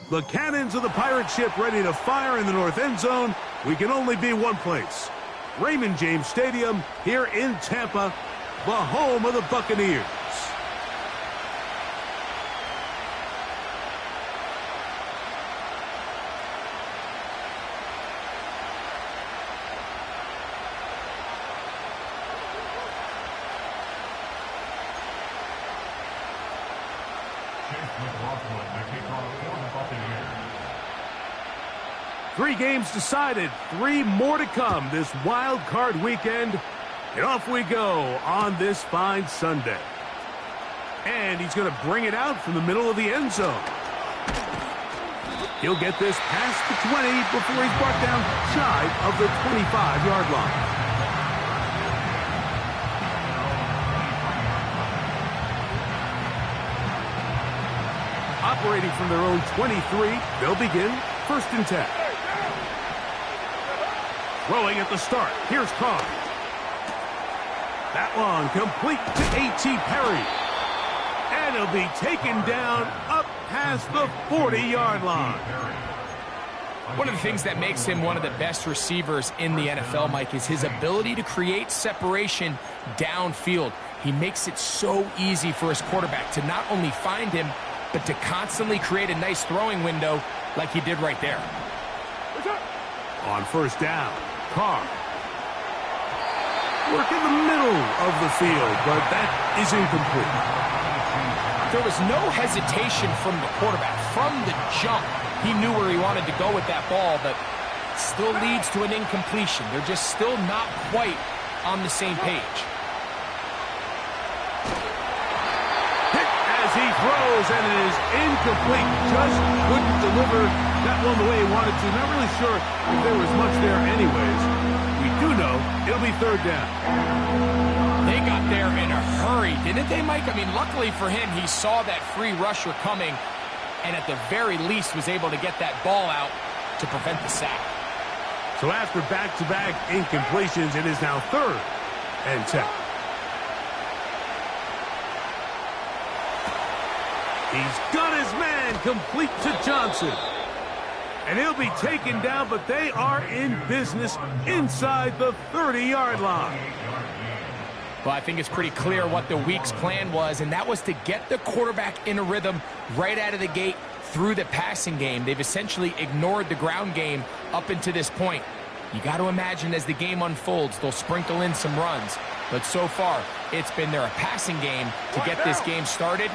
The cannons of the pirate ship ready to fire in the north end zone. We can only be one place. Raymond James Stadium here in Tampa, the home of the Buccaneers. Three games decided, three more to come this wild card weekend. And off we go on this fine Sunday. And he's going to bring it out from the middle of the end zone. He'll get this past the 20 before he's brought down shy of the 25-yard line. Operating from their own 23, they'll begin 1st and 10. Throwing at the start. Here's Carr. That one complete to A.T. Perry. And he'll be taken down up past the 40-yard line. One of the things that makes him one of the best receivers in the NFL, Mike, is his ability to create separation downfield. He makes it so easy for his quarterback to not only find him, but to constantly create a nice throwing window like he did right there. On 1st down, Carr. Work in the middle of the field, but that is incomplete. There was no hesitation from the quarterback. From the jump, he knew where he wanted to go with that ball, but still leads to an incompletion. They're just still not quite on the same page. He throws, and it is incomplete. Just couldn't deliver that one the way he wanted to. Not really sure if there was much there anyways. We do know it'll be 3rd down. They got there in a hurry, didn't they, Mike? I mean, luckily for him, he saw that free rusher coming, and at the very least was able to get that ball out to prevent the sack. So after back-to-back incompletions, it is now 3rd and 10. He's got his man complete to Johnson. And he'll be taken down, but they are in business inside the 30-yard line. Well, I think it's pretty clear what the week's plan was, and that was to get the quarterback in a rhythm right out of the gate through the passing game. They've essentially ignored the ground game up until this point. You got to imagine as the game unfolds, they'll sprinkle in some runs. But so far, it's been their passing game to get this game started.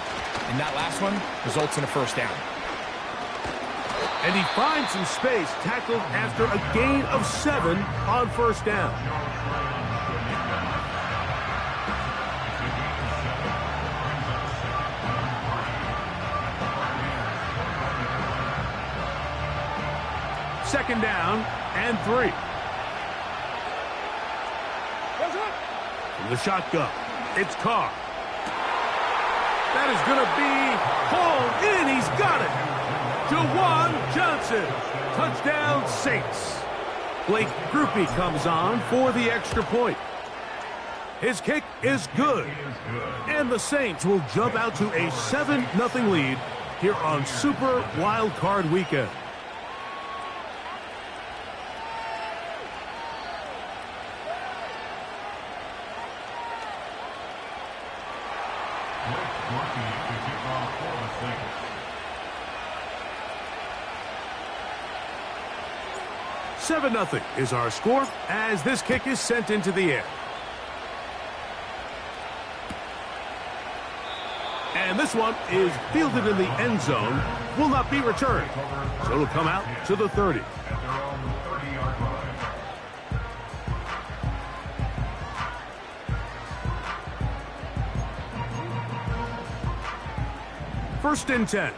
And that last one results in a 1st down. And he finds some space, tackled after a gain of 7 on 1st down. Second down and 3. From the shotgun, it's Carr. That is going to be hauled in. He's got it. Juwan Johnson. Touchdown, Saints. Blake Grupe comes on for the extra point. His kick is good. And the Saints will jump out to a 7-0 lead here on Super Wild Card Weekend. Seven 0 is our score as this kick is sent into the air. And this one is fielded in the end zone, will not be returned. So it'll come out to the 30. First and 10.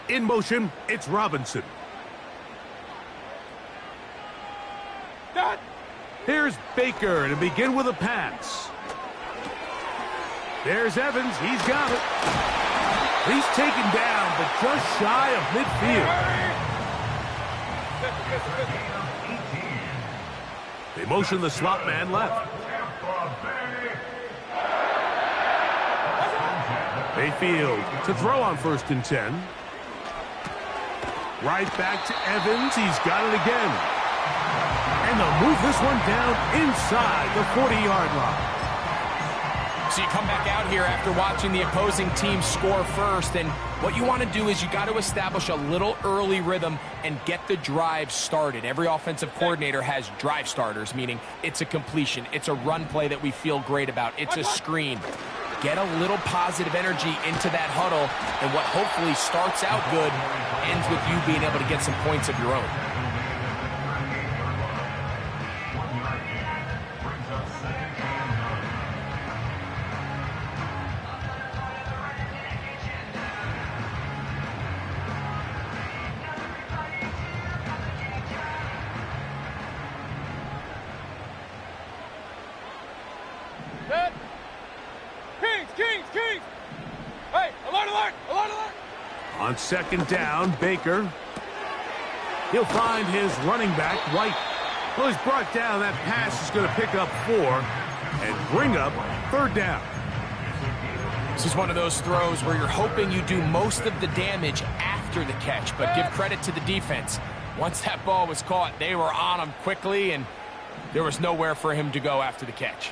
In motion, it's Robinson. Here's Baker to begin with a pass. There's Evans. He's got it. He's taken down, but just shy of midfield. They motion the slot man left. Mayfield to throw on 1st and 10. Right back to Evans. He's got it again. And they'll move this one down inside the 40-yard line. So you come back out here after watching the opposing team score first, and what you want to do is you got to establish a little early rhythm and get the drive started. Every offensive coordinator has drive starters, meaning it's a completion, it's a run play that we feel great about, it's a screen. Get a little positive energy into that huddle, and what hopefully starts out good ends with you being able to get some points of your own. Kings! Hey, alert! On 2nd down, Baker. He'll find his running back, White. Well, he's brought down. That pass is going to pick up 4 and bring up 3rd down. This is one of those throws where you're hoping you do most of the damage after the catch, but give credit to the defense. Once that ball was caught, they were on him quickly, and there was nowhere for him to go after the catch.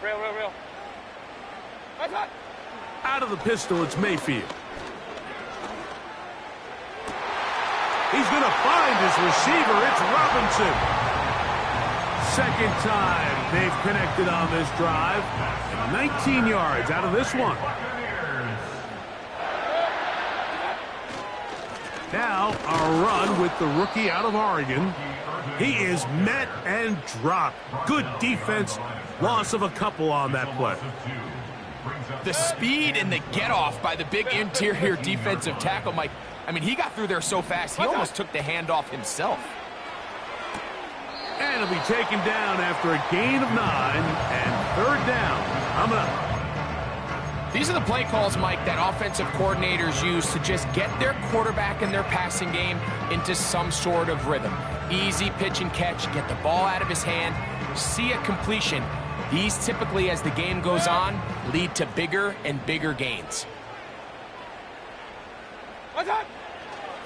Real. Out of the pistol, it's Mayfield. He's going to find his receiver. It's Robinson. 2nd time they've connected on this drive. 19 yards out of this one. Now a run with the rookie out of Oregon. He is met and dropped. Good defense. Loss of a couple on that play. The speed and the get-off by the big interior defensive tackle, Mike. I mean, he got through there so fast, he almost took the handoff himself. And he'll be taken down after a gain of 9 and 3rd down. Coming up. These are the play calls, Mike, that offensive coordinators use to just get their quarterback and their passing game into some sort of rhythm. Easy pitch and catch, get the ball out of his hand, see a completion. These typically, as the game goes on, lead to bigger and bigger gains.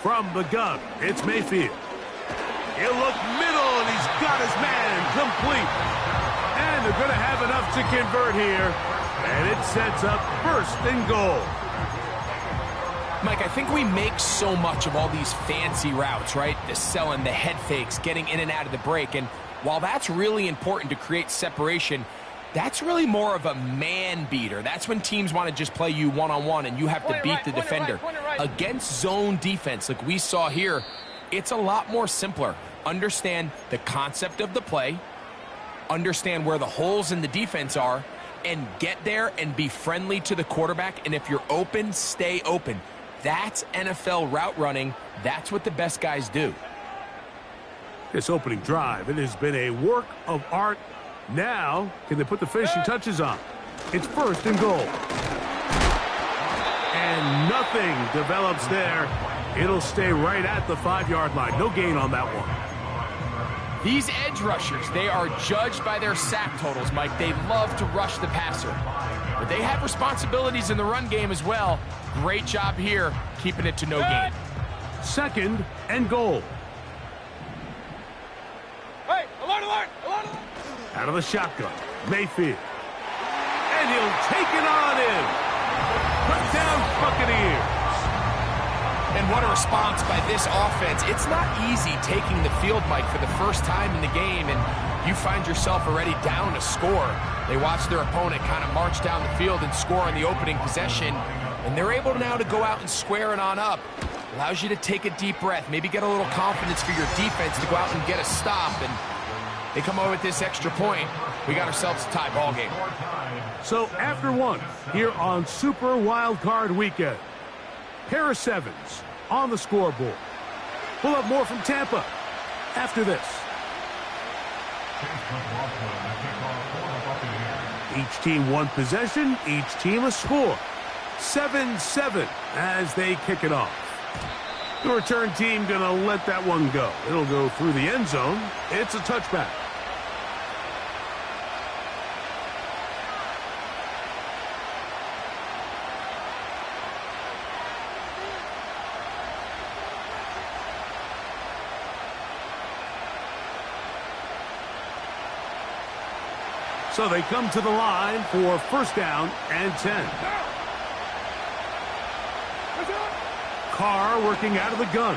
From the gun, it's Mayfield. He'll look middle, and he's got his man complete. And they're going to have enough to convert here. And it sets up 1st and goal. Mike, I think we make so much of all these fancy routes, right? The selling, the head fakes, getting in and out of the break. And while that's really important to create separation, that's really more of a man beater. That's when teams want to just play you one-on-one and you have to beat the defender. Against zone defense, like we saw here, it's a lot more simpler. Understand the concept of the play, understand where the holes in the defense are, and get there and be friendly to the quarterback. And if you're open, stay open. That's NFL route running. That's what the best guys do. This opening drive, it has been a work of art. Now, can they put the finishing touches on? It's 1st and goal. And nothing develops there. It'll stay right at the 5-yard line. No gain on that one. These edge rushers, they are judged by their sack totals, Mike. They love to rush the passer. But they have responsibilities in the run game as well. Great job here, keeping it to no gain. 2nd and goal. Hey, alert! Out of the shotgun, Mayfield. And he'll take it on in. Put down Buccaneers. And what a response by this offense. It's not easy taking the field, Mike, for the first time in the game, and you find yourself already down a score. They watch their opponent kind of march down the field and score on the opening possession, and they're able now to go out and square it on up. Allows you to take a deep breath, maybe get a little confidence for your defense to go out and get a stop, and they come over with this extra point. We got ourselves a tie ball game. So after one, here on Super Wild Card Weekend, Paris Evans on the scoreboard. We'll have more from Tampa after this. Each team one possession, each team a score. 7-7 as they kick it off. The return team going to let that one go. It'll go through the end zone. It's a touchback. So they come to the line for first down and 10. Carr working out of the gun.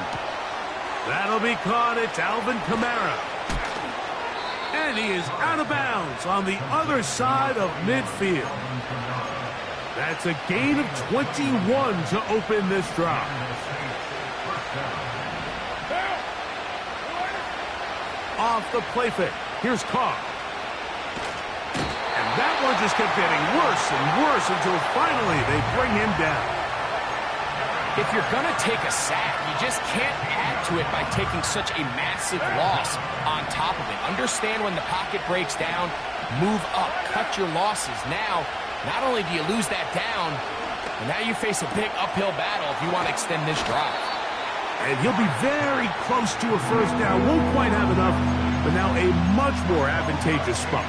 That'll be caught. It's Alvin Kamara. And he is out of bounds on the other side of midfield. That's a gain of 21 to open this drive. Off the play fake. Here's Carr. And that one just kept getting worse and worse until finally they bring him down. If you're going to take a sack, you just can't add to it by taking such a massive loss on top of it. Understand when the pocket breaks down, move up, cut your losses. Now, not only do you lose that down, but now you face a big uphill battle if you want to extend this drive. And he'll be very close to a first down. Won't quite have enough, but now a much more advantageous spot.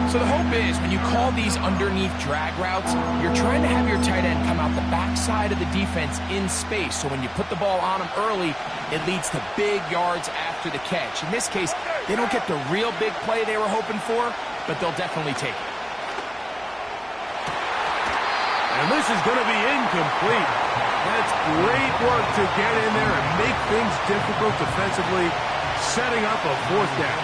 So the hope is when you call these underneath drag routes, you're trying to have your tight end come out the backside of the defense in space. So when you put the ball on him early, it leads to big yards after the catch. In this case, they don't get the real big play they were hoping for, but they'll definitely take it. And this is going to be incomplete. That's great work to get in there and make things difficult defensively, setting up a fourth down.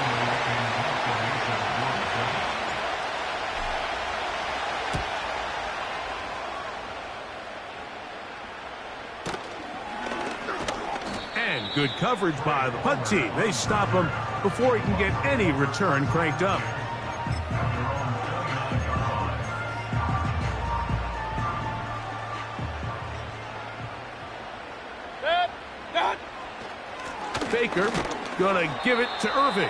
And good coverage by the punt team. They stop him before he can get any return cranked up. Baker gonna give it to Irving,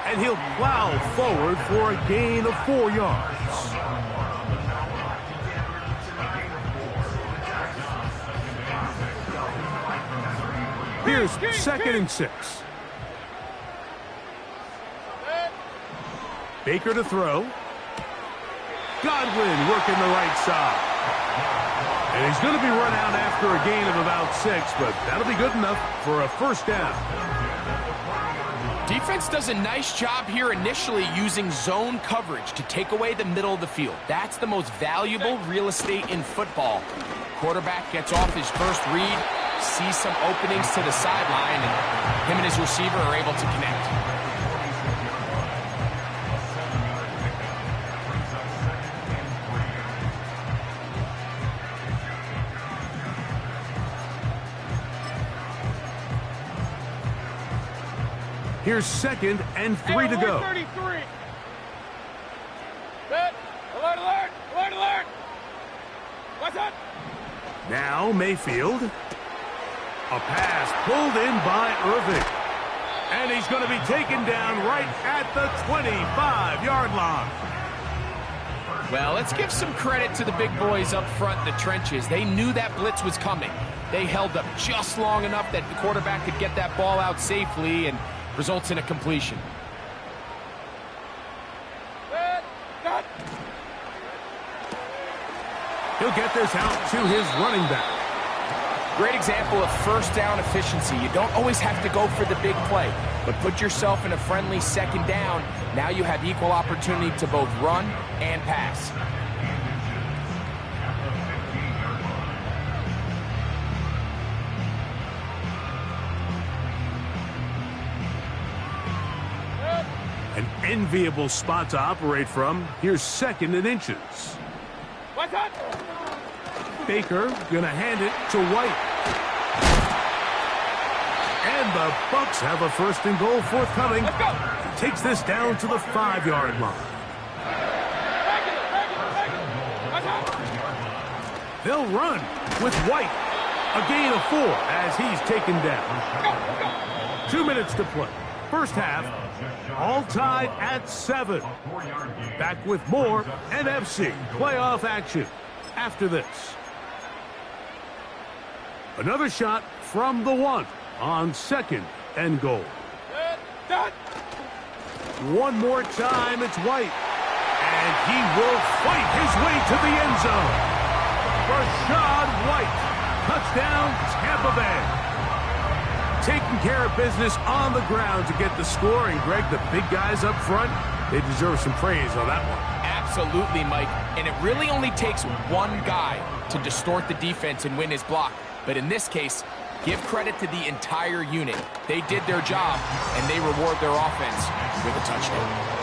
and he'll plow forward for a gain of 4 yards. Here's 2nd and 6. Baker to throw. Godwin working the right side. And he's going to be run out after a gain of about 6, but that'll be good enough for a first down. Defense does a nice job here initially using zone coverage to take away the middle of the field. That's the most valuable real estate in football. Quarterback gets off his first read, sees some openings to the sideline, and him and his receiver are able to connect. Here's 2nd and 3 to go. 33. Set. Alert, alert, alert, alert. What's up? Now Mayfield. A pass pulled in by Irving. And he's going to be taken down right at the 25-yard line. Well, let's give some credit to the big boys up front in the trenches. They knew that blitz was coming. They held up just long enough that the quarterback could get that ball out safely and results in a completion. He'll get this out to his running back. Great example of first down efficiency. You don't always have to go for the big play, but put yourself in a friendly 2nd down. Now you have equal opportunity to both run and pass. An enviable spot to operate from. Here's 2nd and inches. What's up? Baker gonna hand it to White. And the Bucs have a 1st and goal forthcoming. Let's go. Takes this down to the 5-yard line. What's up? They'll run with White. A gain of 4 as he's taken down. 2 minutes to play. First half, all tied at 7. Back with more NFC playoff action after this. Another shot from the 1 on 2nd and goal. Done. One more time, it's White. And he will fight his way to the end zone. Rachaad White, touchdown Tampa Bay. Taking care of business on the ground to get the score. And Greg, the big guys up front, They deserve some praise on that one. Absolutely, Mike. And it really only takes one guy to distort the defense and win his block. But in this case, give credit to the entire unit. They did their job, and they reward their offense with a touchdown.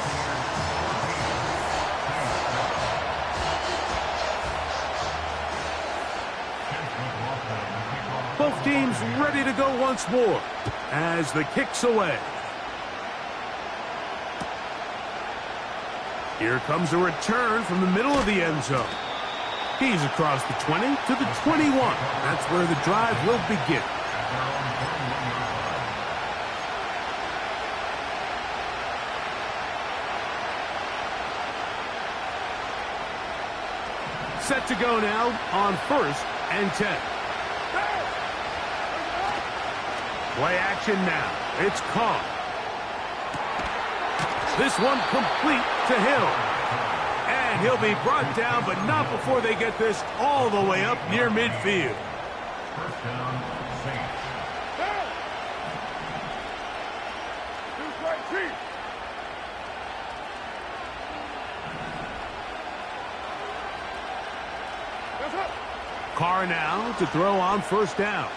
Both teams ready to go once more as the kick's away. Here comes a return from the middle of the end zone. He's across the 20 to the 21. That's where the drive will begin. Set to go now on 1st and 10. Play action now. It's Carr. This one complete to Hill. And he'll be brought down, but not before they get this all the way up near midfield. First down, Saints. Carr now to throw on 1st down.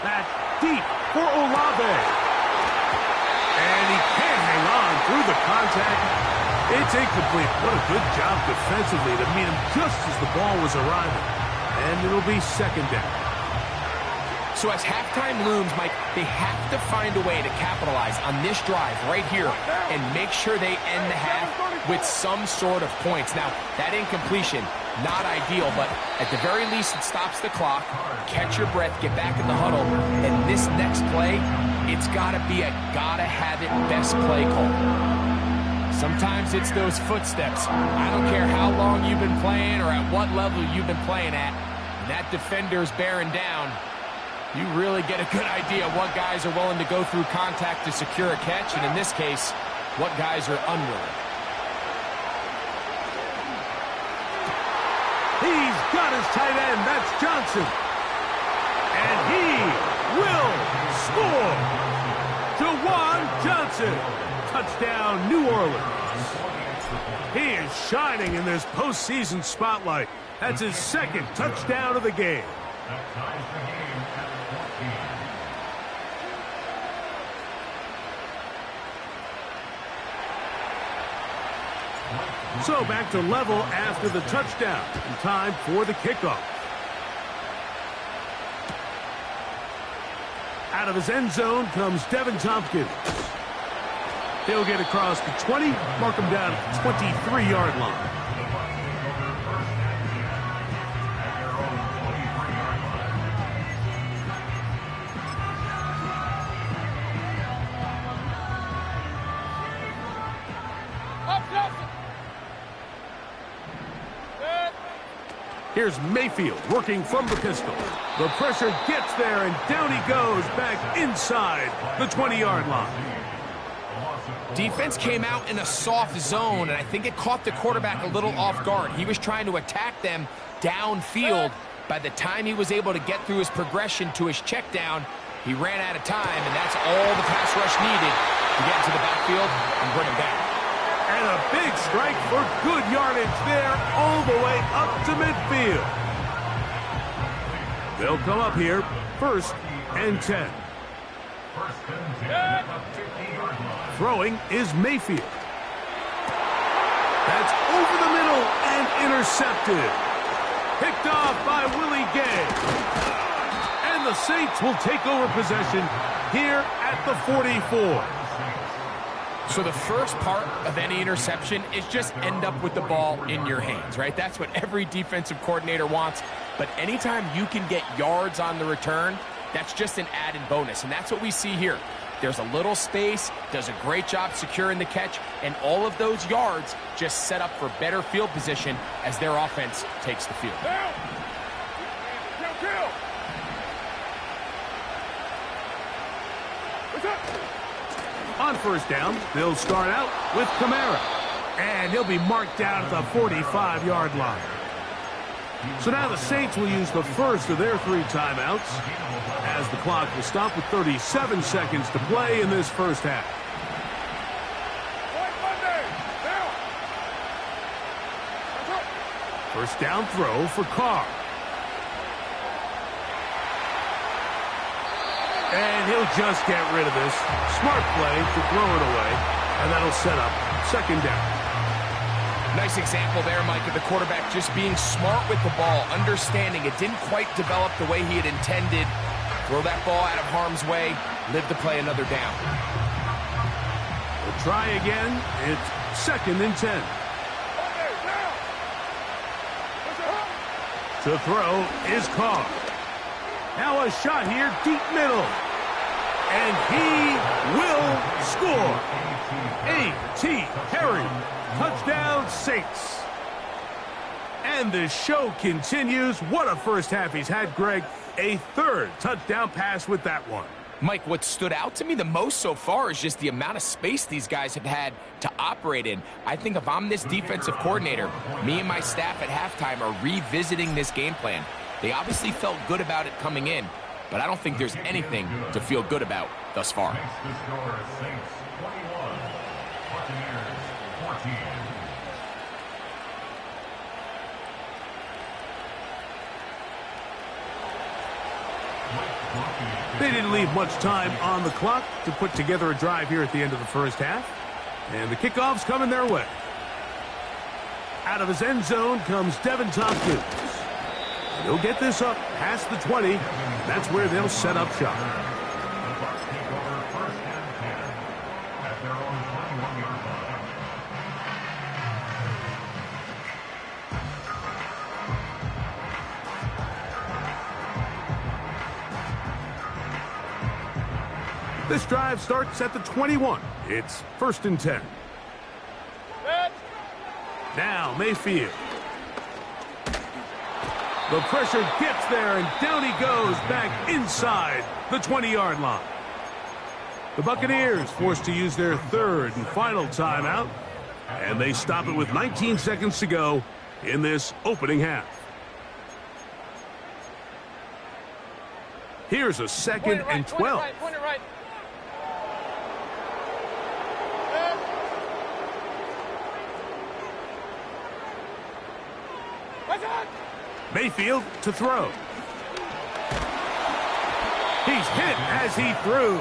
That's deep for Olave. And he can't hang on through the contact. It's incomplete. What a good job defensively to meet him just as the ball was arriving. And it'll be 2nd down. So as halftime looms, Mike, they have to find a way to capitalize on this drive right here and make sure they end the half with some sort of points. Now, that incompletion, not ideal, but at the very least it stops the clock. Catch your breath, get back in the huddle, and this next play, it's got to be a gotta-have-it best play call. Sometimes it's those footsteps. I don't care how long you've been playing or at what level you've been playing at. When that defender's bearing down, you really get a good idea of what guys are willing to go through contact to secure a catch, and in this case, what guys are unwilling. He's got his tight end. That's Johnson. And he will score. Jawan Johnson. Touchdown, New Orleans. He is shining in this postseason spotlight. That's his 2nd touchdown of the game. So back to level after the touchdown. And time for the kickoff. Out of his end zone comes Devin Tompkins. He'll get across the 20, mark him down at the 23-yard line. Here's Mayfield working from the pistol. The pressure gets there, and down he goes back inside the 20-yard line. Defense came out in a soft zone, and I think it caught the quarterback a little off guard. He was trying to attack them downfield. By the time he was able to get through his progression to his check down, he ran out of time, and that's all the pass rush needed to get into the backfield and bring him down. And a big strike for good yardage there all the way up to midfield. They'll come up here, 1st and 10. Throwing is Mayfield. That's over the middle and intercepted. Picked off by Willie Gay. And the Saints will take over possession here at the 44. So the first part of any interception is just end up with the ball in your hands, right? That's what every defensive coordinator wants. But anytime you can get yards on the return, that's just an added bonus. And that's what we see here. There's a little space, does a great job securing the catch, and all of those yards just set up for better field position as their offense takes the field. On 1st down, they'll start out with Kamara. And he'll be marked down at the 45-yard line. So now the Saints will use the first of their 3 timeouts as the clock will stop with 37 seconds to play in this first half. First down throw for Carr. And he'll just get rid of this. Smart play to throw it away, and that'll set up second down. Nice example there, Mike, of the quarterback just being smart with the ball, understanding it didn't quite develop the way he had intended. Throw that ball out of harm's way, live to play another down. We'll try again. It's second and 10. To throw is Carr. Now a shot here, deep middle. And he will score. A.T. Perry. Touchdown, Saints. And the show continues. What a first half he's had, Greg. A third touchdown pass with that one. Mike, what stood out to me the most so far is just the amount of space these guys have had to operate in. I think if I'm this defensive coordinator, me and my staff at halftime are revisiting this game plan. They obviously felt good about it coming in, but I don't think there's anything to feel good about thus far. They didn't leave much time on the clock to put together a drive here at the end of the first half. And the kickoff's coming their way. Out of his end zone comes Devin Tompkins. He'll get this up past the 20. That's where they'll set up shop. This drive starts at the 21. It's first and 10. Now Mayfield. The pressure gets there, and down he goes back inside the 20-yard line. The Buccaneers forced to use their third and final timeout, and they stop it with 19 seconds to go in this opening half. Here's a second and 12. Point it right. Mayfield to throw. He's hit as he threw.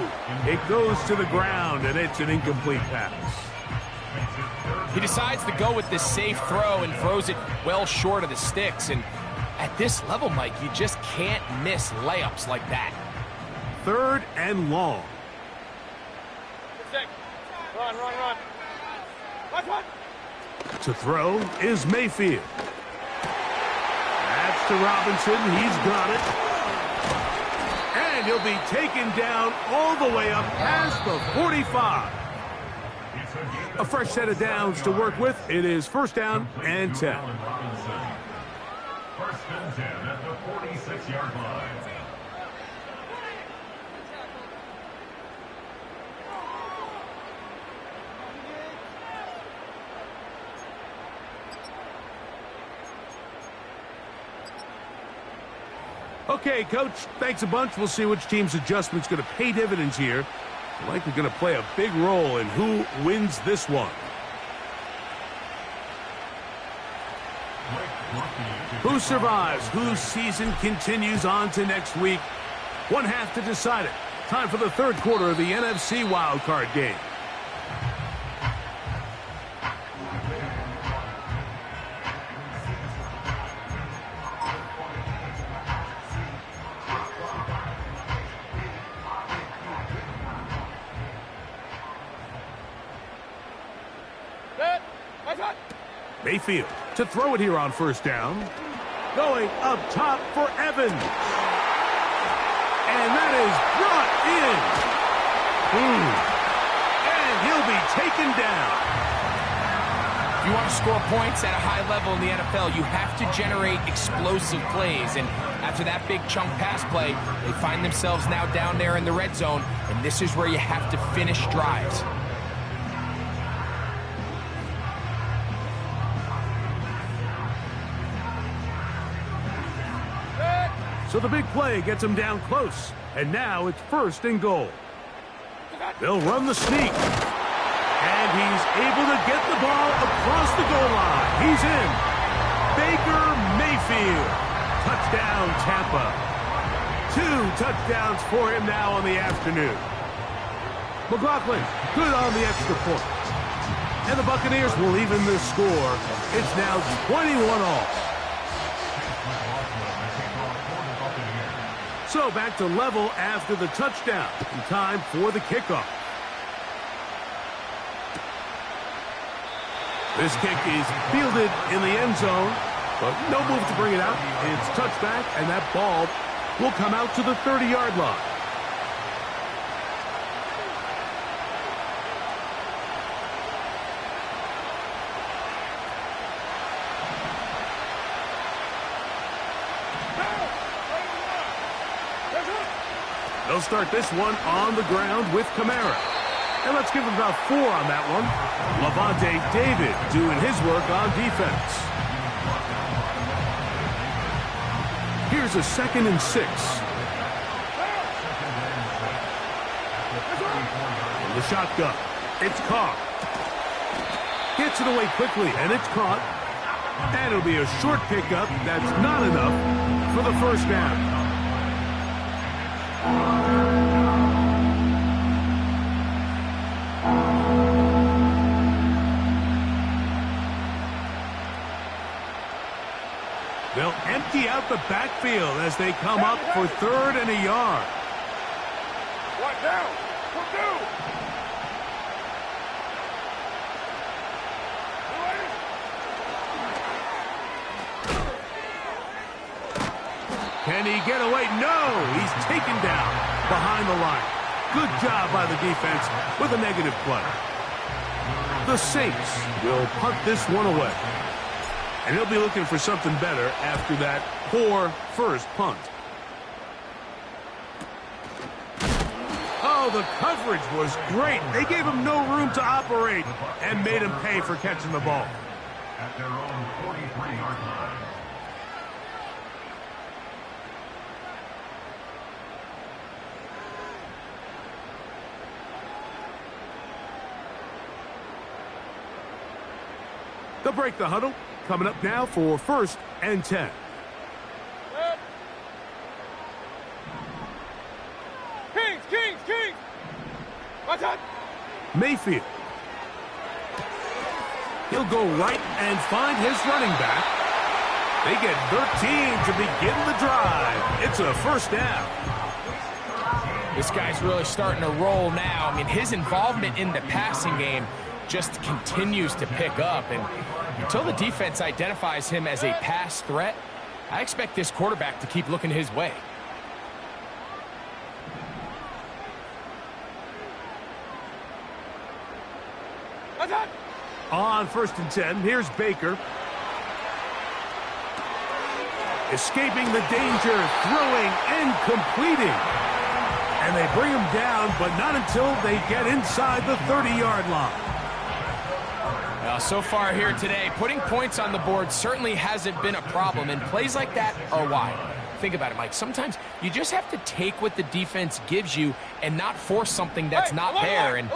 It goes to the ground, and it's an incomplete pass. He decides to go with this safe throw and throws it well short of the sticks. And at this level, Mike, you just can't miss layups like that. Third and long. Run. One. To throw is Mayfield. That's to Robinson. He's got it. And he'll be taken down all the way up past the 45. A fresh set of downs to work with. It is first down and 10. First and 10 at the 46-yard line. Okay, Coach, thanks a bunch. We'll see which team's adjustment's going to pay dividends here. Likely going to play a big role in who wins this one. Who survives? Whose season continues on to next week? One half to decide it. Time for the third quarter of the NFC wildcard game. Mayfield to throw it here on first down. Going up top for Evans. And that is brought in. And he'll be taken down. If you want to score points at a high level in the NFL, you have to generate explosive plays. And after that big chunk pass play, they find themselves now down there in the red zone. And this is where you have to finish drives. So the big play gets him down close. And now it's 1st and goal. They'll run the sneak. And he's able to get the ball across the goal line. He's in. Baker Mayfield. Touchdown, Tampa. 2 touchdowns for him now on the afternoon. McLaughlin, good on the extra point. And the Buccaneers will even the score. It's now 21-all. So back to level after the touchdown. In time for the kickoff. This kick is fielded in the end zone, but no move to bring it out. It's touchback, and that ball will come out to the 30-yard line. They'll start this one on the ground with Kamara. And let's give him about 4 on that one. Lavonte David doing his work on defense. Here's a 2nd and 6. From the shotgun, it's Carr. Gets it away quickly, and it's caught. And it'll be a short pickup. That's not enough for the 1st down. They'll empty out the backfield as they come up for 3rd and a yard. One down. 2. Can he get away? No! He's taken down behind the line. Good job by the defense with a negative play. The Saints will punt this one away. And he'll be looking for something better after that poor first punt. Oh, the coverage was great. They gave him no room to operate and made him pay for catching the ball. At their own 43-yard line. They'll break the huddle. Coming up now for 1st and 10. Kings! What's up? Mayfield. He'll go right and find his running back. They get 13 to begin the drive. It's a 1st down. This guy's really starting to roll now. I mean, his involvement in the passing game just continues to pick up, and until the defense identifies him as a pass threat, I expect this quarterback to keep looking his way. On 1st and 10, here's Baker. Escaping the danger, throwing and completing. And they bring him down, but not until they get inside the 30-yard line. So far here today, putting points on the board certainly hasn't been a problem, and plays like that are why. Think about it, Mike. Sometimes you just have to take what the defense gives you and not force something that's not there, and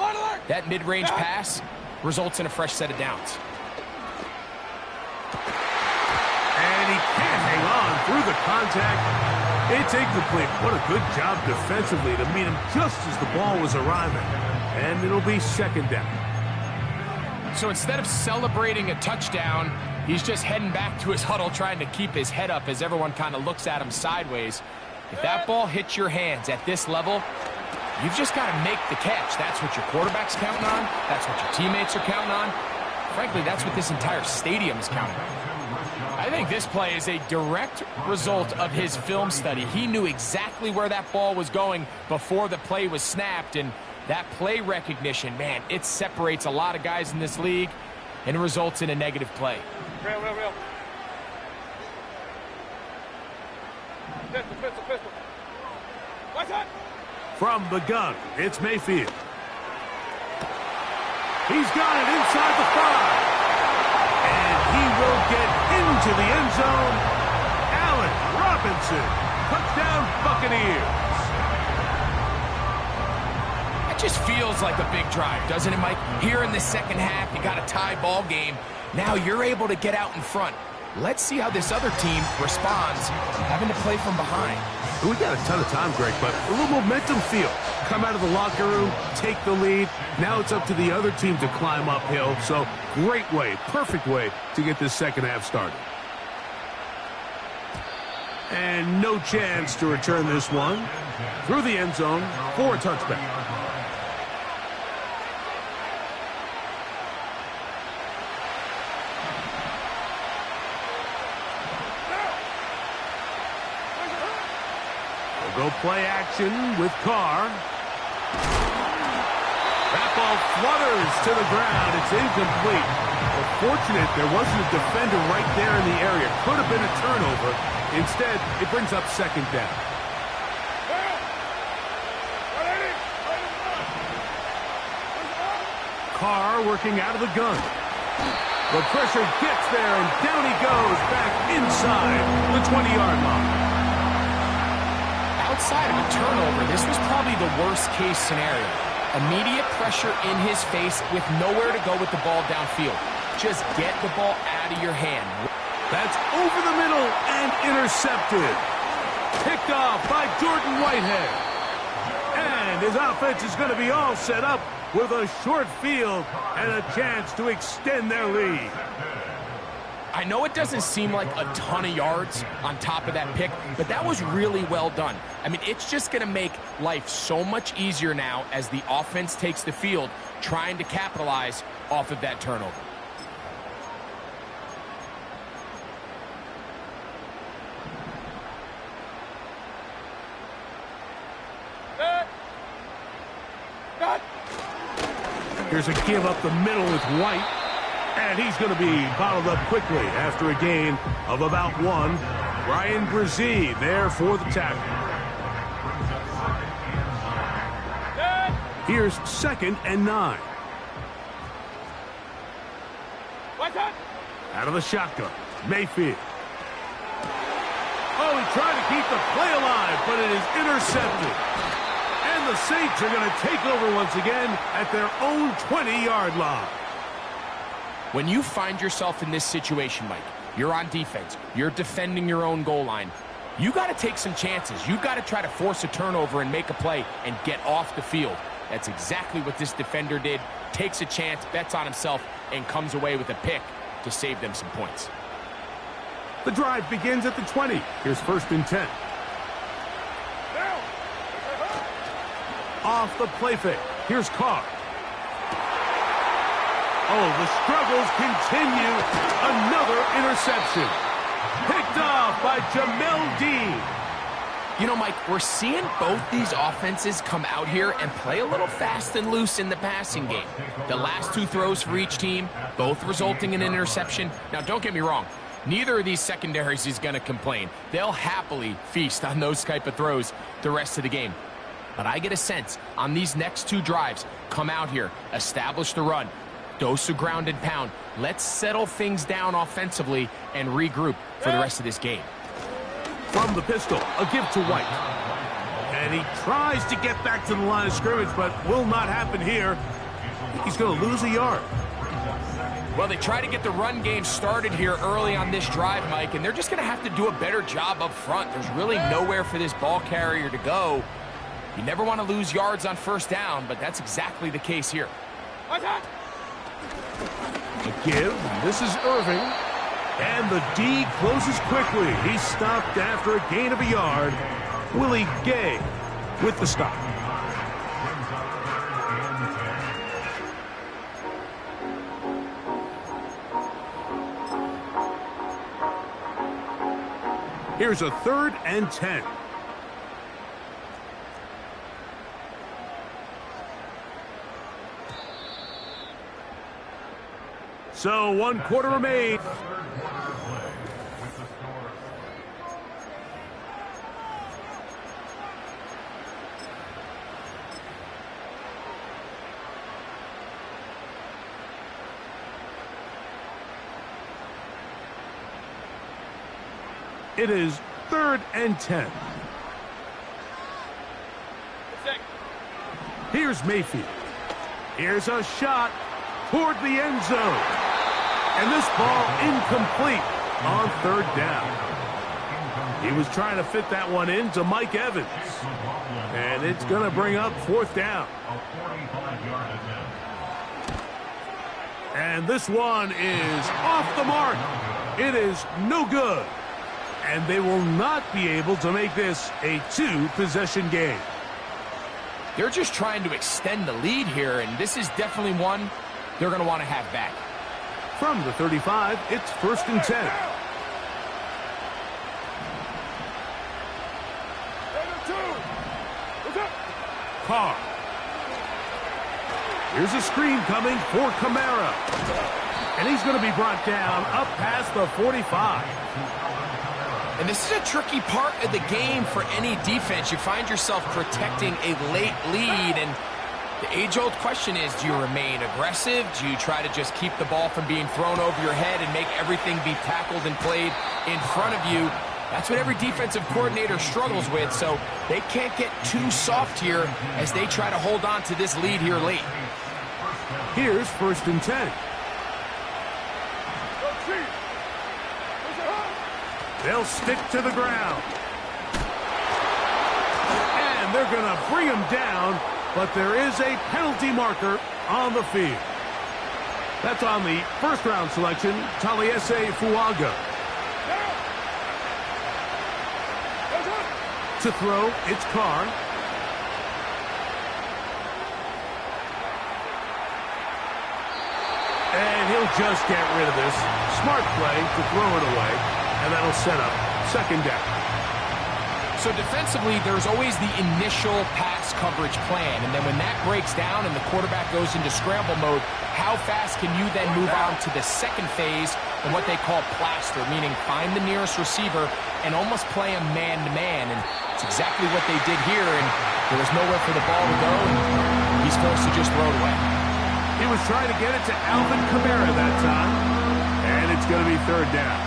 that mid-range pass results in a fresh set of downs. And he can't hang on through the contact. It's incomplete. What a good job defensively to meet him just as the ball was arriving. And it'll be 2nd down. So instead of celebrating a touchdown, he's just heading back to his huddle trying to keep his head up as everyone kind of looks at him sideways. If that ball hits your hands at this level, you've just got to make the catch. That's what your quarterback's counting on. That's what your teammates are counting on. Frankly, that's what this entire stadium is counting on. I think this play is a direct result of his film study. He knew exactly where that ball was going before the play was snapped, and that play recognition, man, it separates a lot of guys in this league and results in a negative play. Real. Pistol. What's up? From the gun, it's Mayfield. He's got it inside the 5. And he will get into the end zone. Allen Robinson. Touchdown. just feels like a big drive, doesn't it, Mike? Here in the second half, you got a tie ball game. Now you're able to get out in front. Let's see how this other team responds, having to play from behind. We got a ton of time, Greg, but a little momentum feel. Come out of the locker room, take the lead. Now it's up to the other team to climb uphill. So great way, perfect way to get this second half started. And no chance to return this one through the end zone for a touchback. Go play action with Carr. That ball flutters to the ground. It's incomplete. Well, fortunate there wasn't a defender right there in the area. Could have been a turnover. Instead, it brings up second down. Carr working out of the gun. The pressure gets there, and down he goes back inside the 20-yard line. Outside of a turnover, this was probably the worst-case scenario. Immediate pressure in his face with nowhere to go with the ball downfield. Just get the ball out of your hand. That's over the middle and intercepted. Picked off by Jordan Whitehead. And his offense is going to be all set up with a short field and a chance to extend their lead. I know it doesn't seem like a ton of yards on top of that pick, but that was really well done. I mean, it's just going to make life so much easier now as the offense takes the field, trying to capitalize off of that turnover. Here's a give up the middle with White. And he's going to be bottled up quickly after a gain of about one. Ryan Brzee there for the tackle. Here's 2nd and 9. Out of the shotgun, Mayfield. Oh, he tried to keep the play alive, but it is intercepted. And the Saints are going to take over once again at their own 20-yard line. When you find yourself in this situation, Mike, you're on defense, you're defending your own goal line, you got to take some chances. You've got to try to force a turnover and make a play and get off the field. That's exactly what this defender did. Takes a chance, bets on himself, and comes away with a pick to save them some points. The drive begins at the 20. Here's 1st and 10. Off the play fake. Here's Carr. Oh, the struggles continue. Another interception. Picked off by Jamel Dean. You know, Mike, we're seeing both these offenses come out here and play a little fast and loose in the passing game. The last 2 throws for each team, both resulting in an interception. Now, don't get me wrong. Neither of these secondaries is going to complain. They'll happily feast on those type of throws the rest of the game. But I get a sense on these next 2 drives, come out here, establish the run, dose of ground and pound. Let's settle things down offensively and regroup for the rest of this game. From the pistol, a give to White. And he tries to get back to the line of scrimmage, but will not happen here. He's going to lose a yard. Well, they try to get the run game started here early on this drive, Mike, and they're just going to have to do a better job up front. There's really nowhere for this ball carrier to go. You never want to lose yards on 1st down, but that's exactly the case here. A give. This is Irving. And the D closes quickly. He's stopped after a gain of a yard. Willie Gay with the stop. Here's a 3rd and 10. So 1 quarter remains. It is 3rd and 10. Here's Mayfield. Here's a shot toward the end zone. And this ball incomplete on 3rd down. He was trying to fit that one into Mike Evans. And it's going to bring up 4th down. And this one is off the mark. It is no good. And they will not be able to make this a 2-possession game. They're just trying to extend the lead here, and this is definitely one they're going to want to have back. From the 35, it's 1st and 10. Carr. Here's a screen coming for Kamara. And he's going to be brought down up past the 45. And this is a tricky part of the game for any defense. You find yourself protecting a late lead, and the age-old question is, do you remain aggressive? Do you try to just keep the ball from being thrown over your head and make everything be tackled and played in front of you? That's what every defensive coordinator struggles with, so they can't get too soft here as they try to hold on to this lead here late. Here's 1st and 10. They'll stick to the ground. And they're going to bring him down, but there is a penalty marker on the field. That's on the 1st-round selection, Taliesin Fuaga. To throw, it's Carr. And he'll just get rid of this. Smart play to throw it away, and that'll set up 2nd down. So defensively, there's always the initial pass coverage plan, and then when that breaks down and the quarterback goes into scramble mode, how fast can you then move on to the 2nd phase and what they call plaster, meaning find the nearest receiver and almost play him man-to-man, and it's exactly what they did here, and there was nowhere for the ball to go, and he's forced to just throw it away. He was trying to get it to Alvin Kamara that time, and it's going to be 3rd down.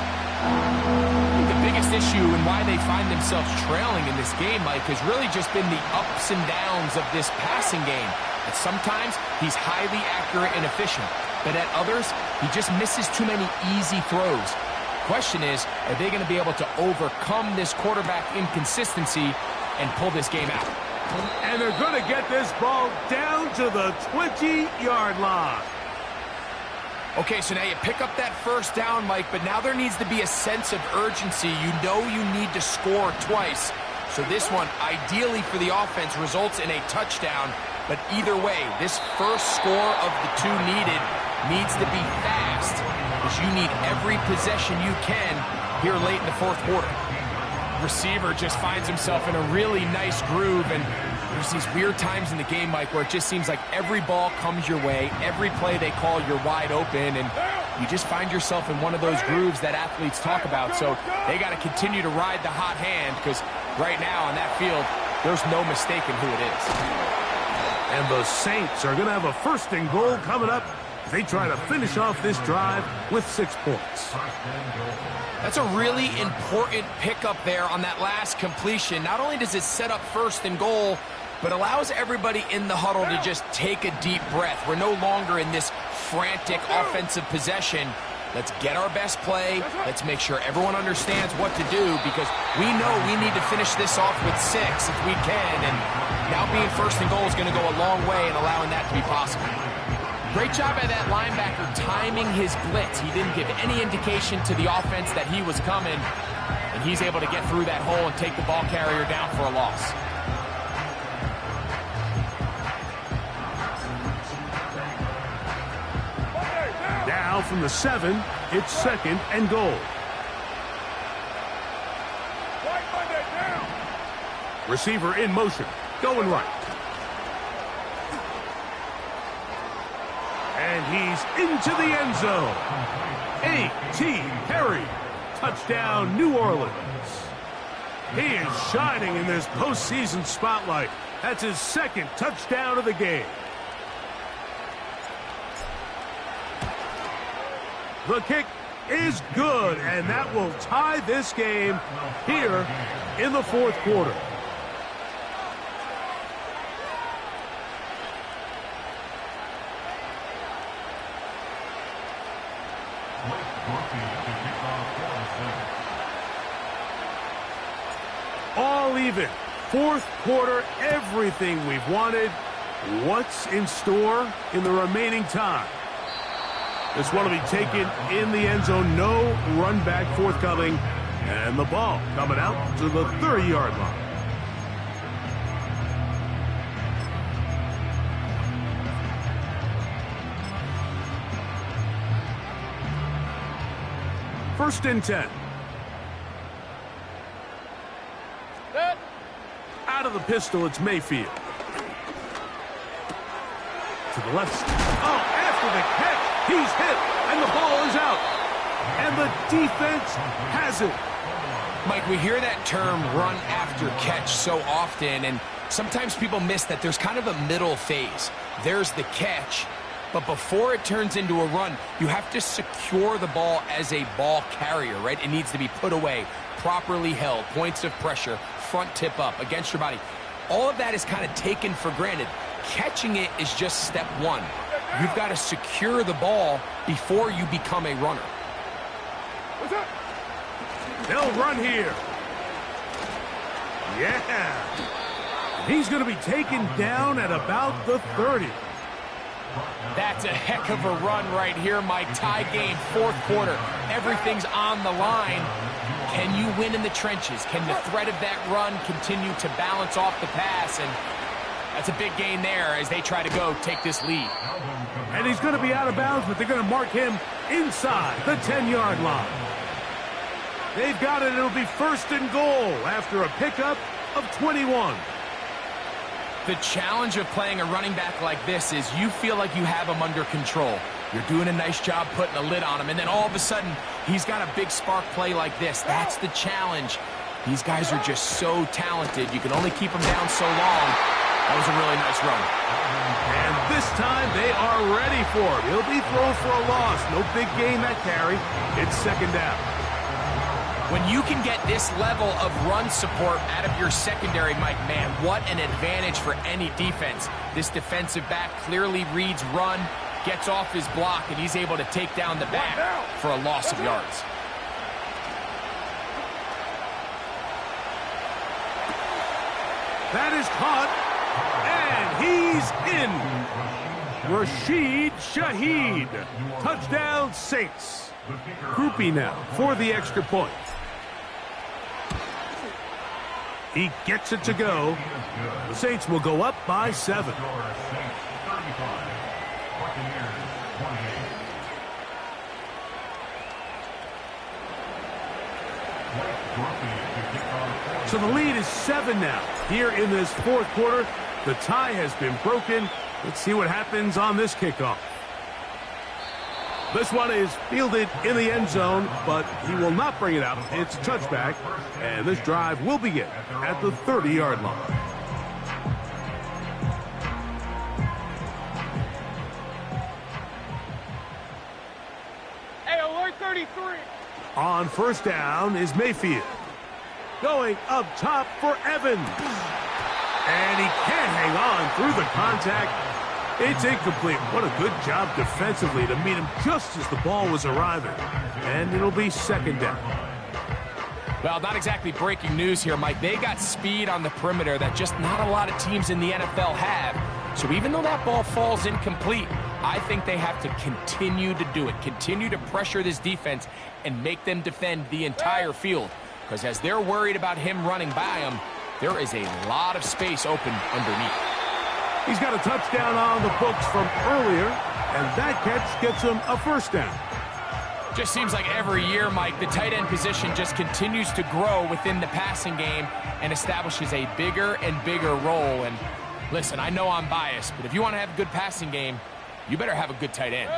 I think the biggest issue and why they find themselves trailing in this game, Mike, has really just been the ups and downs of this passing game. And sometimes he's highly accurate and efficient, but at others, he just misses too many easy throws. Question is, are they going to be able to overcome this quarterback inconsistency and pull this game out? And they're going to get this ball down to the 20-yard line. Okay, so now you pick up that 1st down, Mike, but now there needs to be a sense of urgency. You know you need to score twice. So this one, ideally for the offense, results in a touchdown. But either way, this first score of the 2 needed needs to be fast, because you need every possession you can here late in the 4th quarter. Receiver just finds himself in a really nice groove, and there's these weird times in the game, Mike, where it just seems like every ball comes your way, every play they call, you're wide open, and you just find yourself in one of those grooves that athletes talk about. So they got to continue to ride the hot hand, because right now on that field, there's no mistaking who it is. And the Saints are going to have a 1st and goal coming up. They try to finish off this drive with 6 points. That's a really important pickup there on that last completion. Not only does it set up 1st and goal, but allows everybody in the huddle to just take a deep breath. We're no longer in this frantic offensive possession. Let's get our best play. Let's make sure everyone understands what to do, because we know we need to finish this off with 6 if we can. And now being 1st and goal is going to go a long way in allowing that to be possible. Great job by that linebacker timing his blitz. He didn't give any indication to the offense that he was coming, and he's able to get through that hole and take the ball carrier down for a loss. Now from the 7, it's 2nd and goal. Receiver in motion, going right. And he's into the end zone. A.T. Perry. Touchdown, New Orleans. He is shining in this postseason spotlight. That's his 2nd touchdown of the game. The kick is good, and that will tie this game here in the 4th quarter. all even. Fourth quarter, everything we've wanted. What's in store in the remaining time? This one will be taken in the end zone. No run back forthcoming. And the ball coming out to the 30-yard line. First and 10. Out of the pistol, it's Mayfield. To the left. Oh, after the catch, he's hit, and the ball is out. And the defense has it. Mike, we hear that term run after catch so often, and sometimes people miss that there's kind of a middle phase. There's the catch, but before it turns into a run, you have to secure the ball as a ball carrier, right? It needs to be put away, properly held, points of pressure, front tip up against your body. All of that is kind of taken for granted. Catching it is just step one. You've got to secure the ball before you become a runner. What's up? They'll run here. Yeah. He's going to be taken down at about the 30. That's a heck of a run right here, Mike. Tie game, fourth quarter. Everything's on the line. Can you win in the trenches? Can the threat of that run continue to balance off the pass? And that's a big gain there as they try to go take this lead. And he's going to be out of bounds, but they're going to mark him inside the 10-yard line. They've got it. It'll be first and goal after a pickup of 21. The challenge of playing a running back like this is you feel like you have him under control. You're doing a nice job putting a lid on him, and then all of a sudden, he's got a big spark play like this. That's the challenge. These guys are just so talented. You can only keep them down so long. That was a really nice run. And this time, they are ready for it. He'll be thrown for a loss. No big gain that carry. It's second down. When you can get this level of run support out of your secondary, Mike, man, what an advantage for any defense. This defensive back clearly reads run, gets off his block, and he's able to take down the back for a loss of yards. That is caught, and he's in. Rashid Shaheed. Touchdown, Saints. Groupie now for the extra point. He gets it to go. The Saints will go up by 7. So the lead is 7 now. Here in this fourth quarter, the tie has been broken. Let's see what happens on this kickoff. This one is fielded in the end zone, but he will not bring it out. It's a touchback, and this drive will begin at the 30-yard line. Hey, alert 33. On first down is Mayfield. Going up top for Evans. And he can't hang on through the contact. It's incomplete. What a good job defensively to meet him just as the ball was arriving. And it'll be second down. Well, not exactly breaking news here, Mike. They got speed on the perimeter that just not a lot of teams in the NFL have. So even though that ball falls incomplete, I think they have to continue to do it. Continue to pressure this defense and make them defend the entire field. Because as they're worried about him running by them, there is a lot of space open underneath. He's got a touchdown on the books from earlier, and that catch gets him a first down. Just seems like every year, Mike, the tight end position just continues to grow within the passing game and establishes a bigger and bigger role. And listen, I know I'm biased, but if you want to have a good passing game, you better have a good tight end.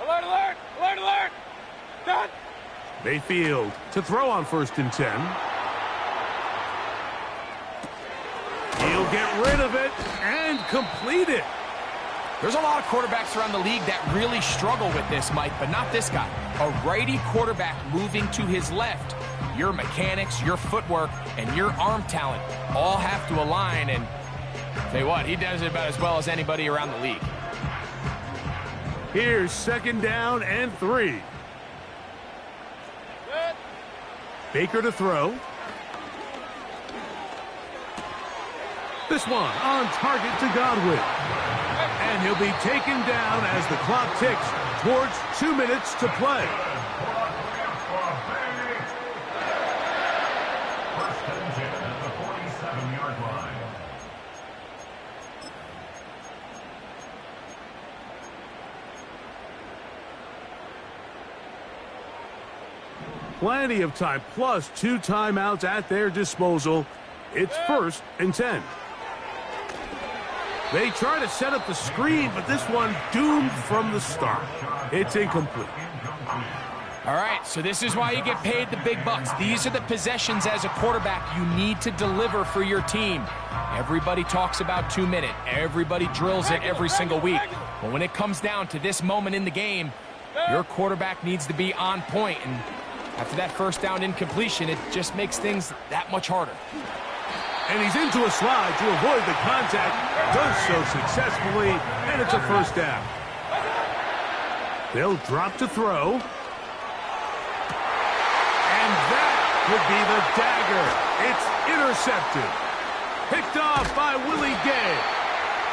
Alert, alert, alert, alert. Done. Mayfield to throw on first and 10. He'll get rid of it and complete it. There's a lot of quarterbacks around the league that really struggle with this, Mike, but not this guy. A righty quarterback moving to his left. Your mechanics, your footwork, and your arm talent all have to align, and tell you what, he does it about as well as anybody around the league. Here's second down and 3. Good. Baker to throw. This one on target to Godwin. And he'll be taken down as the clock ticks towards 2 minutes to play. First and 10 at the 47-yard line. Plenty of time, plus 2 timeouts at their disposal. It's 1st and 10. They try to set up the screen, but this one doomed from the start. It's incomplete. All right, so this is why you get paid the big bucks. These are the possessions as a quarterback you need to deliver for your team. Everybody talks about 2 minutes. Everybody drills it every single week. But when it comes down to this moment in the game, your quarterback needs to be on point. And after that first down incompletion, it just makes things that much harder. And he's into a slide to avoid the contact. Does so successfully, and it's a first down. They'll drop to throw. And that could be the dagger. It's intercepted. Picked off by Willie Gay.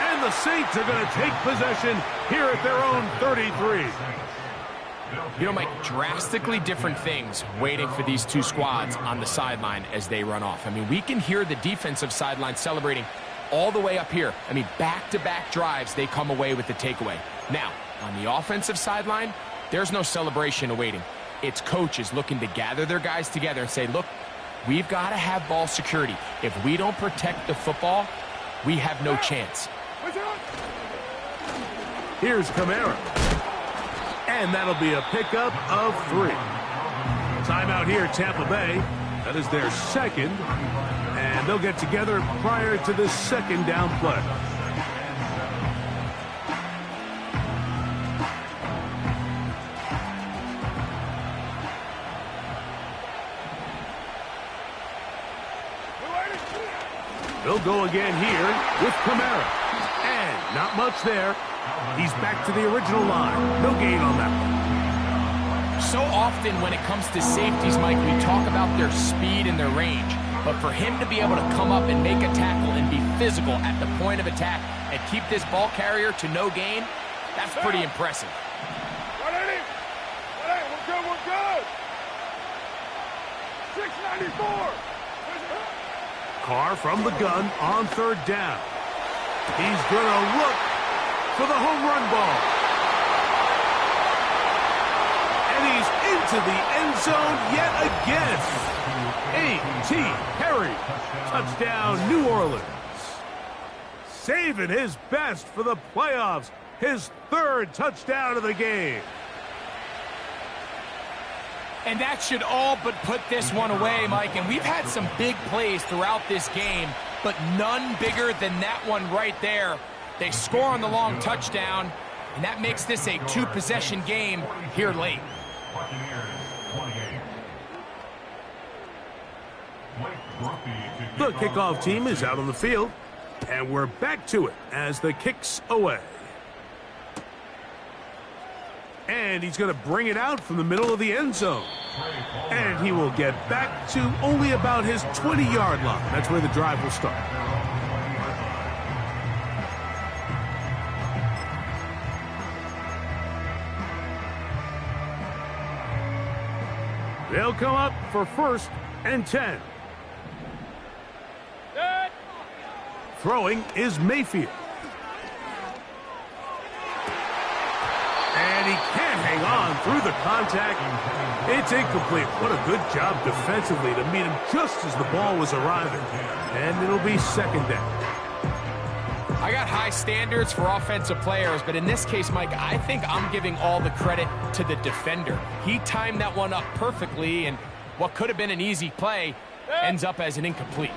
And the Saints are going to take possession here at their own 33. You know, Mike, drastically different things waiting for these two squads on the sideline as they run off. I mean, we can hear the defensive sideline celebrating all the way up here. I mean, back-to-back drives, they come away with the takeaway. Now, on the offensive sideline, there's no celebration awaiting. It's coaches looking to gather their guys together and say, look, we've got to have ball security. If we don't protect the football, we have no chance. Here's Kamara. And that'll be a pickup of 3. Timeout here, Tampa Bay. That is their second. And they'll get together prior to the second down play. They'll go again here with Kamara. And not much there. He's back to the original line. No gain on that one. So often when it comes to safeties, Mike, we talk about their speed and their range. But for him to be able to come up and make a tackle and be physical at the point of attack and keep this ball carrier to no gain, that's pretty impressive. We're good. 694. Carr from the gun on 3rd down. He's going to look for the home run ball. And he's into the end zone yet again. A.T. Perry. Touchdown, New Orleans. Saving his best for the playoffs. His 3rd touchdown of the game. And that should all but put this one away, Mike. And we've had some big plays throughout this game, but none bigger than that one right there. They score on the long touchdown, and that makes this a 2-possession game here late. The kickoff team is out on the field, and we're back to it as the kick's away. And he's going to bring it out from the middle of the end zone. And he will get back to only about his 20-yard line. That's where the drive will start. They'll come up for 1st and 10. Throwing is Mayfield. And he can't hang on through the contact. It's incomplete. What a good job defensively to meet him just as the ball was arriving. And it'll be 2nd down. I got high standards for offensive players, but in this case, Mike, I think I'm giving all the credit to the defender. He timed that one up perfectly, and what could have been an easy play ends up as an incomplete.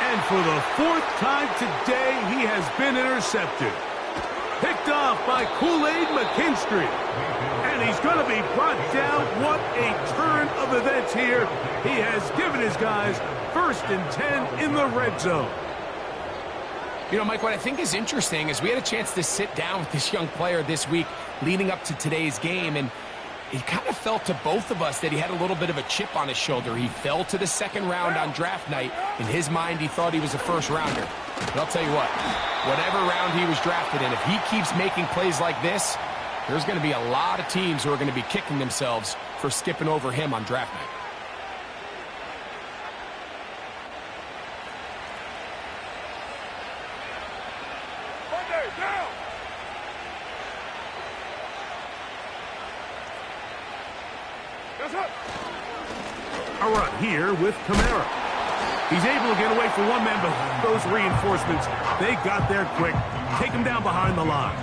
And for the 4th time today, he has been intercepted. Picked off by Kool-Aid McKinstry. And he's going to be brought down. What a turn of events here. He has given his guys 1st and 10 in the red zone. You know, Mike, what I think is interesting is we had a chance to sit down with this young player this week leading up to today's game, and it kind of felt to both of us that he had a little bit of a chip on his shoulder. He fell to the second round on draft night. In his mind, he thought he was a first rounder. But I'll tell you what, whatever round he was drafted in, if he keeps making plays like this, there's going to be a lot of teams who are going to be kicking themselves for skipping over him on draft night. A run here with Kamara. He's able to get away from one man, but those reinforcements, they got there quick. Take him down behind the line.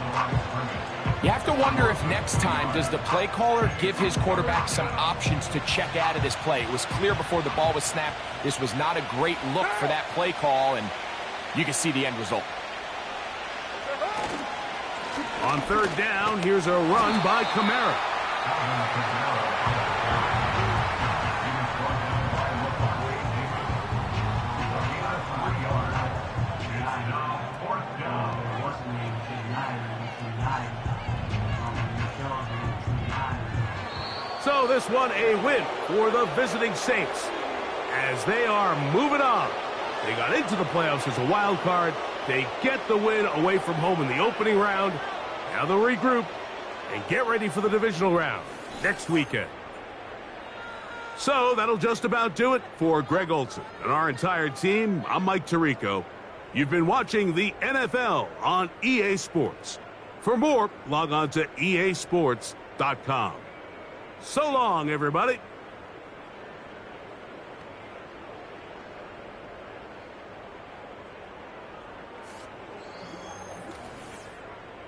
You have to wonder if next time does the play caller give his quarterback some options to check out of this play. It was clear before the ball was snapped. This was not a great look for that play call, and you can see the end result. On third down, here's a run by Kamara. So this one a win for the visiting Saints as they are moving on. They got into the playoffs as a wild card. They get the win away from home in the opening round. Now they'll regroup and get ready for the divisional round next weekend. So that'll just about do it for Greg Olsen and our entire team. I'm Mike Tirico. You've been watching the NFL on EA Sports. For more, log on to easports.com. So long, everybody.